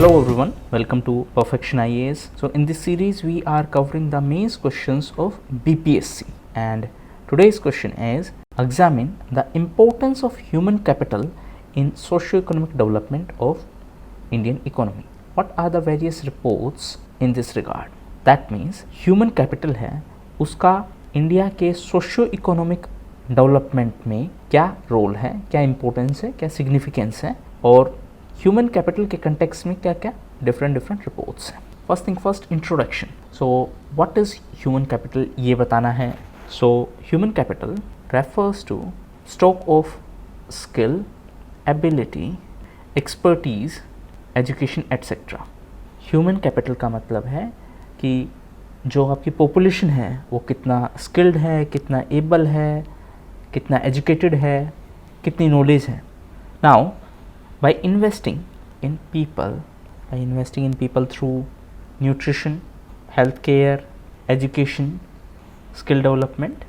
Hello everyone, welcome to Perfection IAS. So in this series we are covering the main questions of BPSC, and today's question is examine the importance of human capital in socio-economic development of Indian economy. What are the various reports in this regard? That means human capital है उसका India के socio economic development में क्या role है, क्या importance है, क्या significance है, और ह्यूमन कैपिटल के कंटेक्स्ट में क्या क्या डिफरेंट रिपोर्ट्स हैं. First thing first, introduction. So what is human capital ये बताना है. So human capital refers to stock of skill, ability, expertise, education etcetera. Human capital का मतलब है कि जो आपकी पॉपुलेशन है वो कितना स्किल्ड है, कितना एबल है, कितना एजुकेटेड है, कितनी नॉलेज है. Now by investing in people through nutrition, healthcare, education, skill development,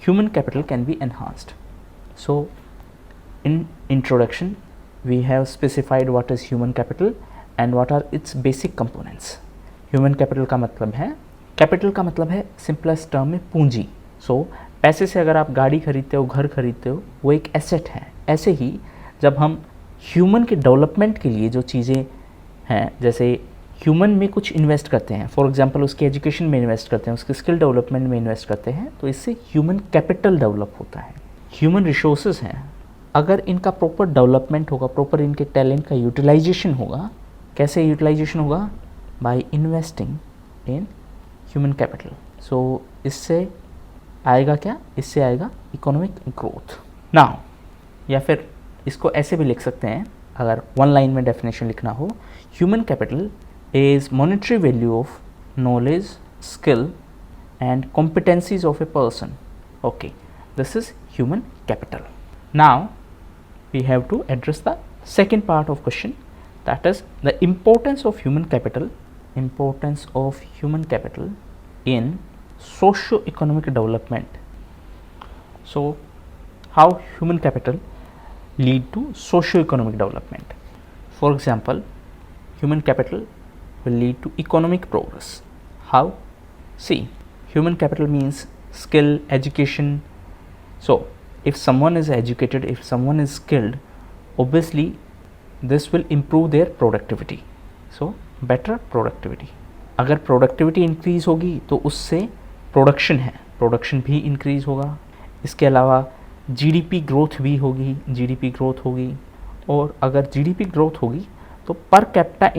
human capital can be enhanced. So in introduction we have specified what is human capital and what are its basic components. Human capital का मतलब है, capital का मतलब है simplest term में पूंजी. So पैसे से अगर आप गाड़ी खरीदते हो, घर खरीदते हो, वो एक एसेट है. ऐसे ही जब हम ह्यूमन के डेवलपमेंट के लिए जो चीज़ें हैं, जैसे ह्यूमन में कुछ इन्वेस्ट करते हैं, फॉर एग्जांपल उसके एजुकेशन में इन्वेस्ट करते हैं, उसके स्किल डेवलपमेंट में इन्वेस्ट करते हैं, तो इससे ह्यूमन कैपिटल डेवलप होता है. ह्यूमन रिसोर्सेज हैं, अगर इनका प्रॉपर डेवलपमेंट होगा, प्रॉपर इनके टैलेंट का यूटिलाइजेशन होगा. कैसे यूटिलाइजेशन होगा? By investing in human capital. So इससे आएगा क्या? इससे आएगा इकोनॉमिक ग्रोथ. नाउ या फिर इसको ऐसे भी लिख सकते हैं, अगर वन लाइन में डेफिनेशन लिखना हो, human capital is monetary value of knowledge, skill and competencies of a person. Okay, this is human capital. Now we have to address the second part of question, that is the importance of human capital. Importance of human capital in socio economic development. So how human capital lead to socio-economic development. For example, human capital will lead to economic progress. How? See, human capital means skill, education. So if someone is educated, if someone is skilled, obviously this will improve their productivity. So better productivity. अगर productivity increase होगी तो उससे production है, production भी increase होगा. इसके अलावा GDP growth भी होगी, जीडीपी ग्रोथ होगी, और अगर जीडीपी ग्रोथ होगी तो पर कैपिटा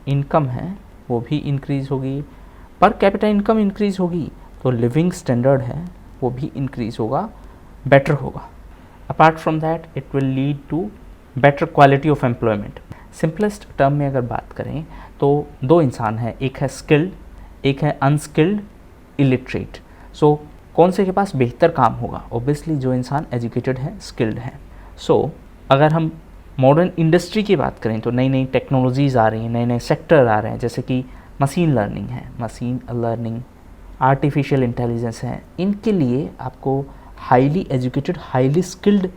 इनकम है वो भी इंक्रीज़ होगी. पर कैपिटा इनकम इंक्रीज़ होगी तो लिविंग स्टैंडर्ड है वो भी इंक्रीज़ होगा, बेटर होगा. Apart from that it will lead to better quality of employment. Simplest term में अगर बात करें तो दो इंसान हैं, एक है स्किल्ड, एक है अनस्किल्ड, इलिटरेट. सो कौन से के पास बेहतर काम होगा? ऑब्वियसली जो इंसान एजुकेटेड है, स्किल्ड है. सो अगर हम मॉडर्न इंडस्ट्री की बात करें तो नई नई टेक्नोलॉजीज़ आ रही हैं, नए नए सेक्टर आ रहे हैं, जैसे कि मशीन लर्निंग, आर्टिफिशियल इंटेलिजेंस है. इनके लिए आपको highly educated, highly skilled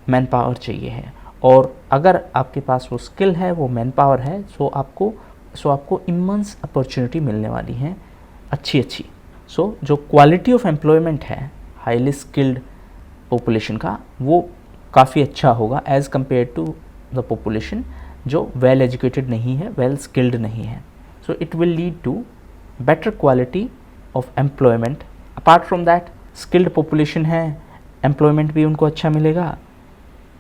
man power चाहिए है, और अगर आपके पास वो स्किल है, वो मैन पावर है, सो आपको इमेंस अपॉर्चुनिटी मिलने वाली हैं अच्छी. सो जो क्वालिटी ऑफ एम्प्लॉयमेंट है हाईली स्किल्ड पॉपुलेशन का, वो काफ़ी अच्छा होगा as compare to the population जो वेल एजुकेटेड नहीं है, वेल स्किल्ड नहीं है. So it will lead to better quality of employment. Apart from that, skilled population है, एम्प्लॉयमेंट भी उनको अच्छा मिलेगा.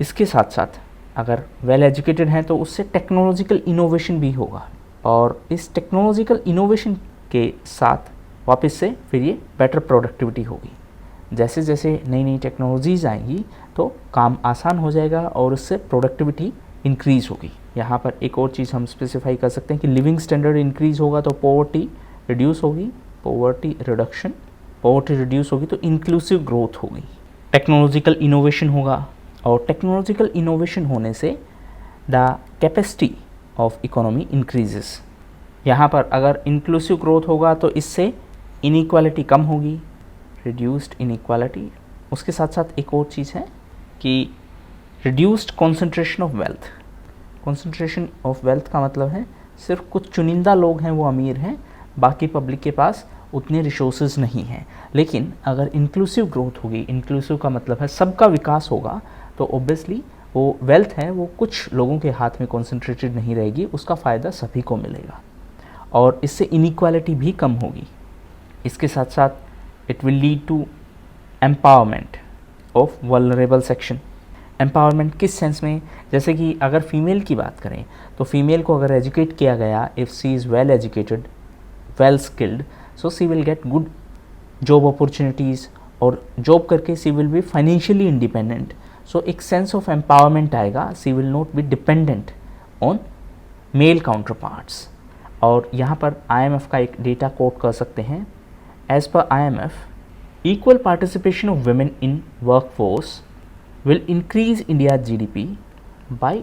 इसके साथ साथ अगर वेल एजुकेटेड हैं तो उससे टेक्नोलॉजिकल इनोवेशन भी होगा, और इस टेक्नोलॉजिकल इनोवेशन के साथ वापस से फिर ये बेटर प्रोडक्टिविटी होगी. जैसे जैसे नई नई टेक्नोलॉजीज़ आएंगी तो काम आसान हो जाएगा और उससे प्रोडक्टिविटी इंक्रीज़ होगी. यहाँ पर एक और चीज़ हम स्पेसिफाई कर सकते हैं कि लिविंग स्टैंडर्ड इंक्रीज़ होगा तो पॉवर्टी रिड्यूस होगी, पॉवर्टी रिड्यूस होगी तो इंक्लूसिव ग्रोथ होगी. टेक्नोलॉजिकल इनोवेशन होगा, और टेक्नोलॉजिकल इनोवेशन होने से the capacity of economy increases. यहाँ पर अगर इंक्लूसिव ग्रोथ होगा तो इससे इनइक्वालिटी कम होगी, रिड्यूस्ड इनइक्वालिटी. उसके साथ साथ एक और चीज़ है कि reduced concentration of wealth. Concentration of wealth का मतलब है सिर्फ कुछ चुनिंदा लोग हैं वो अमीर हैं, बाकी पब्लिक के पास उतने रिसोर्सेज नहीं हैं। लेकिन अगर इंक्लूसिव ग्रोथ होगी, इंक्लूसिव का मतलब है सबका विकास होगा, तो ऑब्वियसली वो वेल्थ है वो कुछ लोगों के हाथ में कॉन्सेंट्रेटेड नहीं रहेगी, उसका फ़ायदा सभी को मिलेगा और इससे इनइक्वालिटी भी कम होगी। इसके साथ साथ it will lead to empowerment of vulnerable section. Empowerment किस सेंस में, जैसे कि अगर फीमेल की बात करें तो फीमेल को अगर एजुकेट किया गया, if she is well educated, well skilled, so she will get good job opportunities और जॉब करके she will be financially independent. So एक सेंस ऑफ एम्पावरमेंट आएगा, she will not be dependent on male counterparts. और यहाँ पर IMF का एक data coat कर सकते हैं। As per IMF, equal participation of women in workforce will increase India's GDP by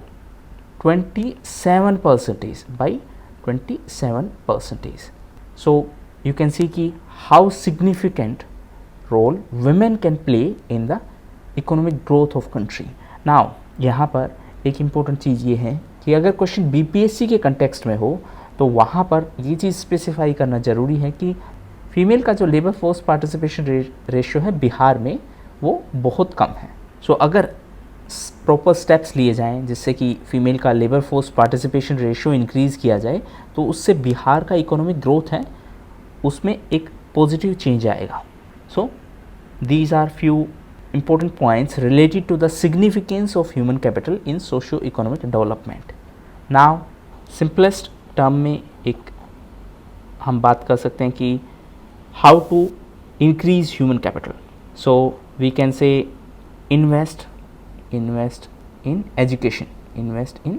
27%, by 27%. So you can see कि how significant role women can play in the economic growth of country. Now यहाँ पर एक important चीज़ ये है कि अगर question BPSC के context में हो तो वहाँ पर ये चीज़ स्पेसिफाई करना ज़रूरी है कि फीमेल का जो लेबर फोर्स पार्टिसिपेशन रेशियो है बिहार में वो बहुत कम है। सो अगर प्रॉपर स्टेप्स लिए जाएं जिससे कि फीमेल का labour force participation ratio increase किया जाए तो उससे बिहार का इकोनॉमिक ग्रोथ है उसमें एक पॉजिटिव चेंज आएगा। So these are few important points related to the significance of human capital in socio-economic development. Now, simplest term में एक हम बात कर सकते हैं कि how to increase human capital. So we can say invest in education, invest in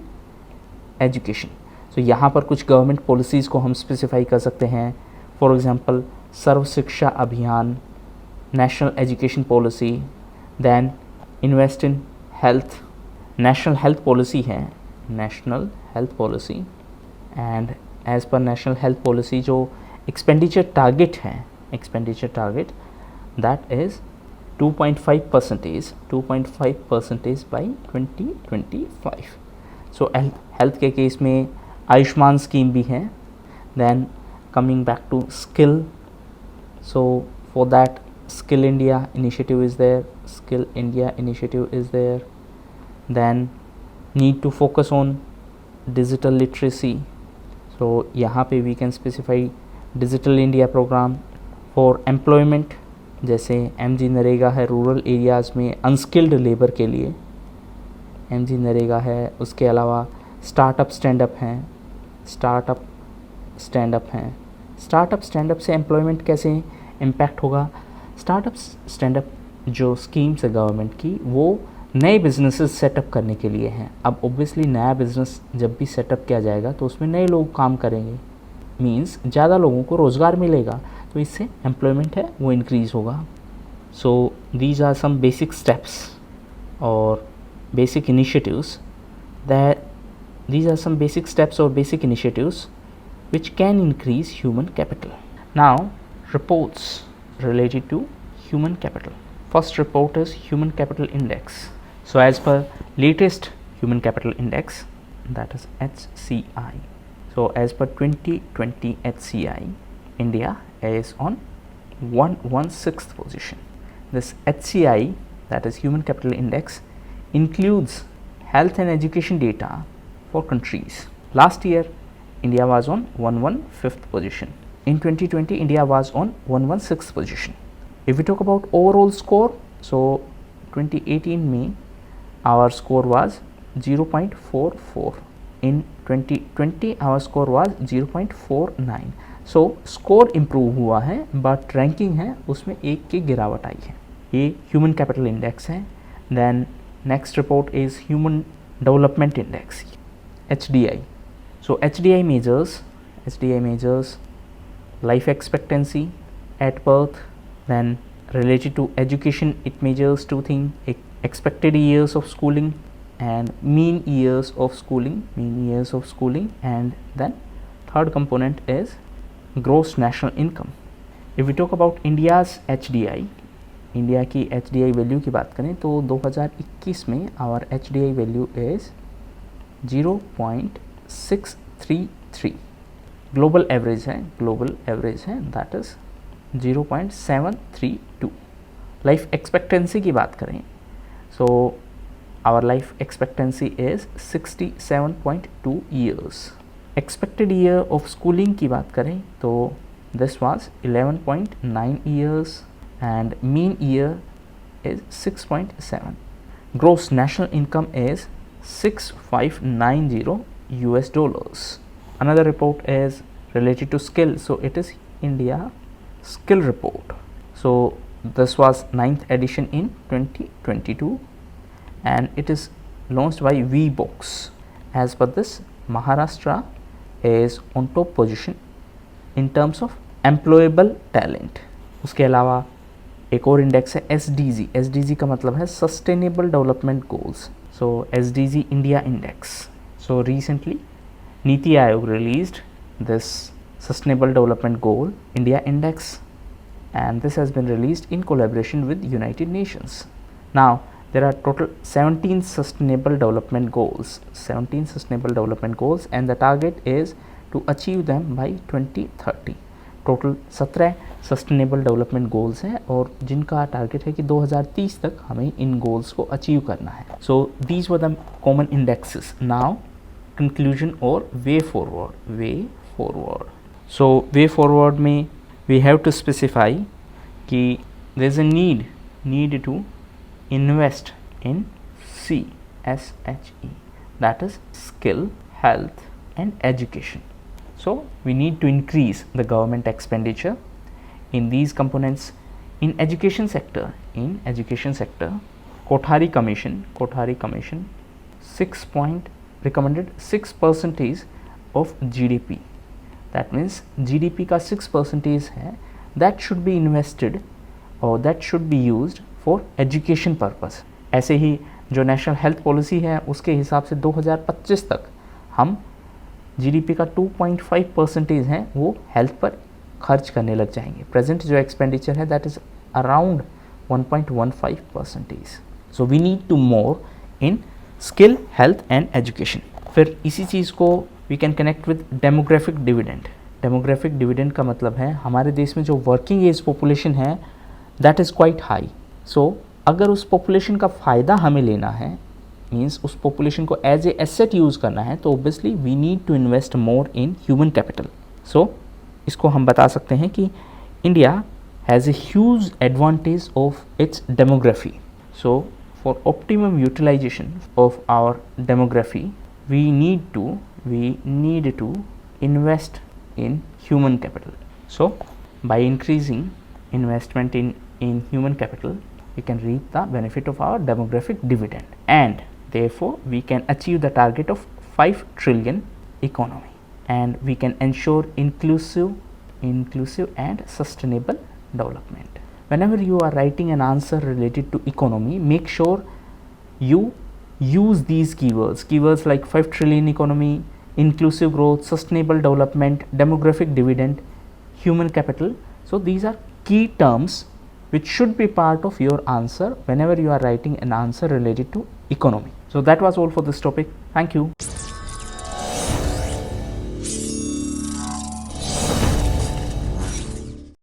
education. So यहाँ पर कुछ गवर्नमेंट पॉलिसीज़ को हम स्पेसिफाई कर सकते हैं। For example Sarva Shiksha Abhiyan, national education policy, then invest in health, national health policy है, national health policy, and as per national health policy जो एक्सपेंडिचर टारगेट है, expenditure target that is 2.5% by 2025. So health के case में Ayushman scheme भी है. Then coming back to skill, so for that Skill India initiative is there, Skill India initiative is there. Then need to focus on digital literacy. So यहाँ पे we can specify Digital India program for employment, जैसे MG NREGA है rural areas में unskilled labour के लिए, MG NREGA है. उसके अलावा स्टार्टअप स्टैंडअप हैं, स्टार्टअप स्टैंडअप हैं. स्टार्टअप स्टैंडअप से एम्प्लॉयमेंट कैसे इम्पैक्ट होगा? स्टार्टअप स्टैंडअप जो स्कीम्स है गवर्नमेंट की वो नए बिजनेसेस सेटअप करने के लिए हैं. अब ऑब्वियसली नया बिज़नेस जब भी सेटअप किया जाएगा तो उसमें नए लोग काम करेंगे, मींस ज़्यादा लोगों को रोज़गार मिलेगा, तो इससे एम्प्लॉयमेंट है वो इंक्रीज़ होगा. So these are some basic steps और basic initiatives that these are some basic steps or basic initiatives which can increase human capital. Now reports related to human capital. First report is human capital index. So as per latest human capital index, that is HCI. So as per 2020 HCI, India is on 116th position. This HCI, that is human capital index, includes health and education data for countries. Last year India was on 115th position. In 2020 India was on 116th position. If we talk about overall score, so 2018 में our score was 0.44. In 2020 our score was 0.49. So score improve हुआ है but ranking है उसमें एक की गिरावट आई है. ये human capital index है. Then next report is human development index, HDI. So HDI measures life expectancy at birth. Then related to education, it measures two things: expected years of schooling and mean years of schooling, and then third component is gross national income. If we talk about India's HDI, India की HDI value की बात करें तो 2021 में our HDI value is 0.633. Global average है, that is 0.732. Life expectancy की बात करें, so our life expectancy is 67.2 years. Expected year of schooling की बात करें तो this was 11.9 years and mean year is 6.7. Gross national income is 6590 US dollars. Another report is related to skill, so it is India skill report. So this was 9th edition in 2022 and it is launched by VBox. As per this, Maharashtra is on top position in terms of employable talent. उसके अलावा एक और index है SDG. SDG का मतलब है sustainable development goals. So SDG India index. So recently NITI Aayog released this sustainable development goal India index and this has been released in collaboration with United Nations. Now there are total 17 sustainable development goals, and the target is to achieve them by 2030. Total 17 sustainable development goals हैं और जिनका target है कि 2030 तक हमें इन goals को achieve करना है. So these were the common indexes. Now conclusion और वे फॉरवर्ड. सो वे फॉरवर्ड में we have to specify कि there is a need to invest in CSHE, that is skill, health and education. So we need to increase the government expenditure in these components. In education sector, Kothari Commission recommended 6% of GDP. That means GDP का 6% है, that should be invested or that should be used for education purpose. ऐसे ही जो national health policy है उसके हिसाब से 2025 तक हम GDP का 2.5% है वो हेल्थ पर खर्च करने लग जाएंगे. प्रेजेंट जो एक्सपेंडिचर है that is around 1.15%. So we need to more in skill, health and education. फिर इसी चीज़ को we can connect with demographic dividend का मतलब है हमारे देश में जो वर्किंग एज पॉपुलेशन है that is quite high. So अगर उस पॉपुलेशन का फ़ायदा हमें लेना है, मीन्स उस पॉपुलेशन को एज ए एसेट यूज़ करना है, तो obviously we need to invest more in human capital. So इसको हम बता सकते हैं कि India has a huge advantage of its demography. So for optimum utilisation of our demography we need to invest in human capital. So by increasing investment in human capital, we can reap the benefit of our demographic dividend, and therefore we can achieve the target of 5 trillion economy, and we can ensure inclusive and sustainable development. Whenever you are writing an answer related to economy, make sure you use these keywords like 5 trillion economy, inclusive growth, sustainable development, demographic dividend, human capital. So these are key terms which should be part of your answer whenever you are writing an answer related to economy. So that was all for this topic. Thank you.